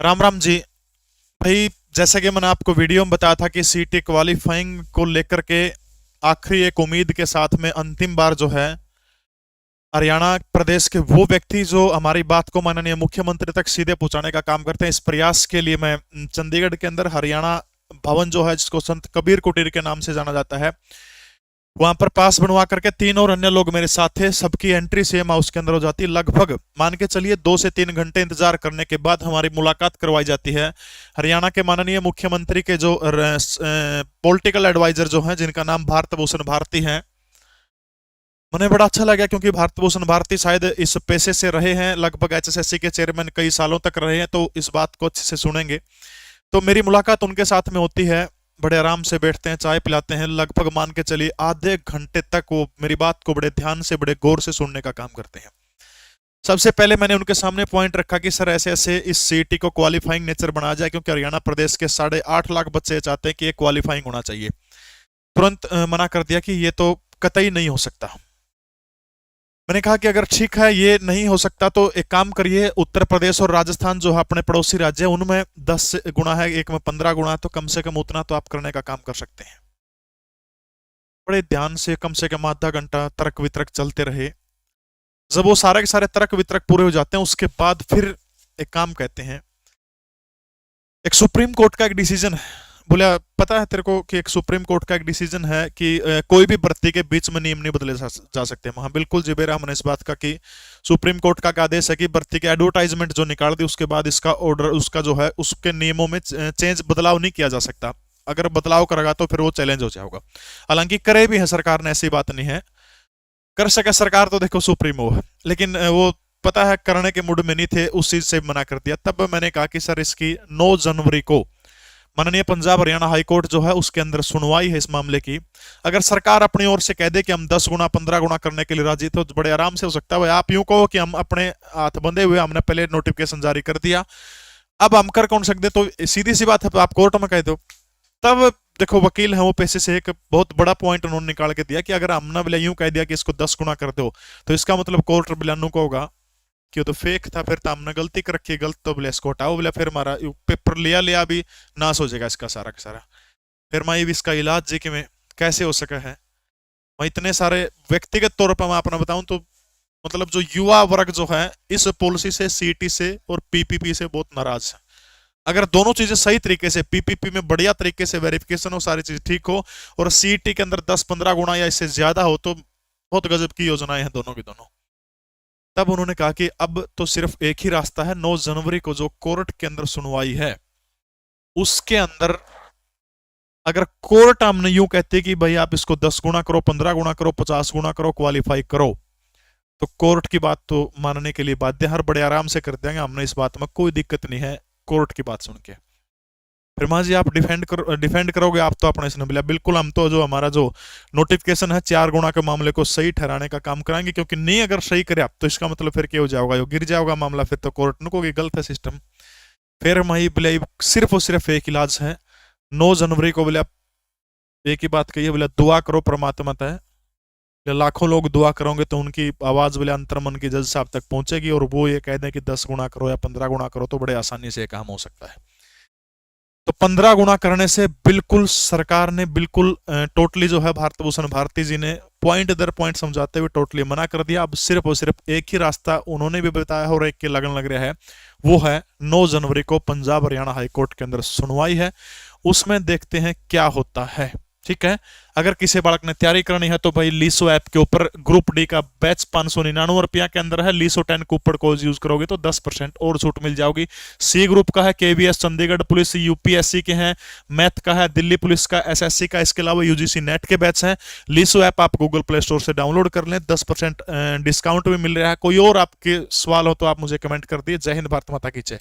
राम राम जी। भाई, जैसा कि मैंने आपको वीडियो में बताया था कि सीटी क्वालिफाइंग को लेकर के आखिरी एक उम्मीद के साथ में अंतिम बार जो है हरियाणा प्रदेश के वो व्यक्ति जो हमारी बात को माननीय मुख्यमंत्री तक सीधे पहुंचाने का काम करते हैं, इस प्रयास के लिए मैं चंडीगढ़ के अंदर हरियाणा भवन जो है, जिसको संत कबीर कुटीर के नाम से जाना जाता है, वहां पर पास बनवा करके 3 और अन्य लोग मेरे साथ थे। सबकी एंट्री सेम हाउस के अंदर हो जाती है। लगभग मान के चलिए 2 से 3 घंटे इंतजार करने के बाद हमारी मुलाकात करवाई जाती है हरियाणा के माननीय मुख्यमंत्री के जो पॉलिटिकल एडवाइजर जो हैं, जिनका नाम भारत भूषण भारती है। मुझे बड़ा अच्छा लगा क्योंकि भारत भूषण भारती शायद इस पेशे से रहे हैं, लगभग एचएसएससी के चेयरमैन कई सालों तक रहे हैं, तो इस बात को अच्छे से सुनेंगे। तो मेरी मुलाकात उनके साथ में होती है। बड़े आराम से बैठते हैं, चाय पिलाते हैं। लगभग मान के चलिए आधे घंटे तक वो मेरी बात को बड़े ध्यान से, बड़े गौर से सुनने का काम करते हैं। सबसे पहले मैंने उनके सामने पॉइंट रखा कि सर, ऐसे ऐसे इस सीटी को क्वालिफाइंग नेचर बनाया जाए, क्योंकि हरियाणा प्रदेश के 8.5 लाख बच्चे चाहते हैं कि ये क्वालिफाइंग होना चाहिए। तुरंत मना कर दिया कि ये तो कतई नहीं हो सकता। मैंने कहा कि अगर ठीक है ये नहीं हो सकता तो एक काम करिए, उत्तर प्रदेश और राजस्थान जो है अपने पड़ोसी राज्य है, उनमें 10 गुना है, एक में 15 गुना है, तो कम से कम उतना तो आप करने का काम कर सकते हैं। बड़े ध्यान से कम आधा घंटा तर्क वितर्क चलते रहे। जब वो सारे के सारे तर्क वितर्क पूरे हो जाते हैं, उसके बाद फिर एक काम कहते हैं, एक सुप्रीम कोर्ट का एक डिसीजन है। बोला, पता है तेरे को कि एक सुप्रीम कोर्ट का एक डिसीजन है कि कोई भी भर्ती के बीच में नियम नहीं बदले जा सकते। हाँ बिल्कुल जी बेरा, हमने इस बात का कि सुप्रीम कोर्ट का आदेश है कि भर्ती के एडवर्टाइजमेंट जो निकाल दी उसके बाद इसका ऑर्डर, उसका जो है उसके नियमों में चेंज, बदलाव नहीं किया जा सकता। अगर बदलाव करेगा तो फिर वो चैलेंज हो जाएगा। हालांकि करे भी है सरकार ने, ऐसी बात नहीं है। कर सके सरकार तो देखो सुप्रीमो है, लेकिन वो पता है करने के मूड में नहीं थे, उस चीज से मना कर दिया। तब मैंने कहा कि सर, इसकी 9 जनवरी को माननीय पंजाब हरियाणा हाईकोर्ट जो है उसके अंदर सुनवाई है इस मामले की। अगर सरकार अपनी ओर से कह दे कि हम 10 गुना 15 गुना करने के लिए राजी, तो बड़े आराम से हो सकता है। आप यूं कहो कि हम अपने हाथ बंधे हुए, हमने पहले नोटिफिकेशन जारी कर दिया, अब हम कर कौन सकते, तो सीधी सी बात है, आप कोर्ट में कह दो। तब देखो, वकील है वो पैसे से एक बहुत बड़ा पॉइंट उन्होंने निकाल के दिया कि अगर हमने बोले यूं कह दिया कि इसको 10 गुना कर दो, तो इसका मतलब कोर्ट बिलानू को होगा कि तो फेक था, फिर तो हमने गलती कर रखी है, गलत तो बोले इसको हटाओ, बोले फिर हमारा पेपर लिया लिया भी नाश हो जाएगा इसका सारा का सारा। फिर मैं भी इसका इलाज जी कि मैं कैसे हो सका है। मैं इतने सारे व्यक्तिगत तौर पर मैं अपना बताऊं तो मतलब जो युवा वर्ग जो है इस पॉलिसी से, सीटी से और पीपीपी से बहुत नाराज है। अगर दोनों चीजें सही तरीके से, पीपीपी में बढ़िया तरीके से वेरिफिकेशन हो, सारी चीज ठीक हो, और सीटी के अंदर 10-15 गुना या इससे ज्यादा हो, तो बहुत गजब की योजनाएं हैं दोनों की दोनों। तब उन्होंने कहा कि अब तो सिर्फ एक ही रास्ता है, 9 जनवरी को जो कोर्ट के अंदर सुनवाई है उसके अंदर अगर कोर्ट हमने यूं कहते कि भाई आप इसको 10 गुना करो, 15 गुना करो, 50 गुना करो, क्वालिफाई करो, तो कोर्ट की बात तो मानने के लिए बाध्य। हर बड़े आराम से कर देंगे, हमने इस बात में कोई दिक्कत नहीं है कोर्ट की बात सुन के। फिर मां जी, आप डिफेंड करोगे, आप तो अपने इसने बोला बिल्कुल, हम तो जो हमारा जो नोटिफिकेशन है 4 गुना के मामले को सही ठहराने का काम कराएंगे, क्योंकि नहीं अगर सही करे आप तो इसका मतलब फिर क्या हो जाएगा, यो गिर जाएगा मामला, फिर तो कोर्ट को गलत है सिस्टम। फिर मैं बोले सिर्फ और सिर्फ एक इलाज है, 9 जनवरी को बोले एक ही बात कही है, बोले दुआ करो परमात्मा तय। लाखों लोग दुआ करोगे तो उनकी आवाज बोले अंतर्मन की जज साहब तक पहुंचेगी, और वो ये कह दें कि 10 गुना करो या 15 गुना करो, तो बड़े आसानी से काम हो सकता है। तो 15 गुना करने से बिल्कुल सरकार ने बिल्कुल टोटली जो है भारत भूषण भारती जी ने पॉइंट दर पॉइंट समझाते हुए टोटली मना कर दिया। अब सिर्फ और सिर्फ एक ही रास्ता उन्होंने भी बताया है और एक के लगन लग रहा है, वो है 9 जनवरी को पंजाब हरियाणा हाईकोर्ट के अंदर सुनवाई है, उसमें देखते हैं क्या होता है। ठीक है। अगर किसी बालक ने तैयारी करनी है तो भाई लीसो ऐप के ऊपर ग्रुप डी का बैच 599 रुपया के अंदर है। लीसो 10 कूपन कोड यूज करोगे तो 10% और छूट मिल जाओगी। सी ग्रुप का है केवीएस चंडीगढ़ पुलिस यूपीएससी के हैं, मैथ का है दिल्ली पुलिस का, एसएससी का, इसके अलावा यूजीसी नेट के बैच हैं। लीसो ऐप आप गूगल प्ले स्टोर से डाउनलोड कर लें, 10% डिस्काउंट भी मिल रहा है। कोई और आपके सवाल हो तो आप मुझे कमेंट कर दिए। जय हिंद, भारत माता की जय।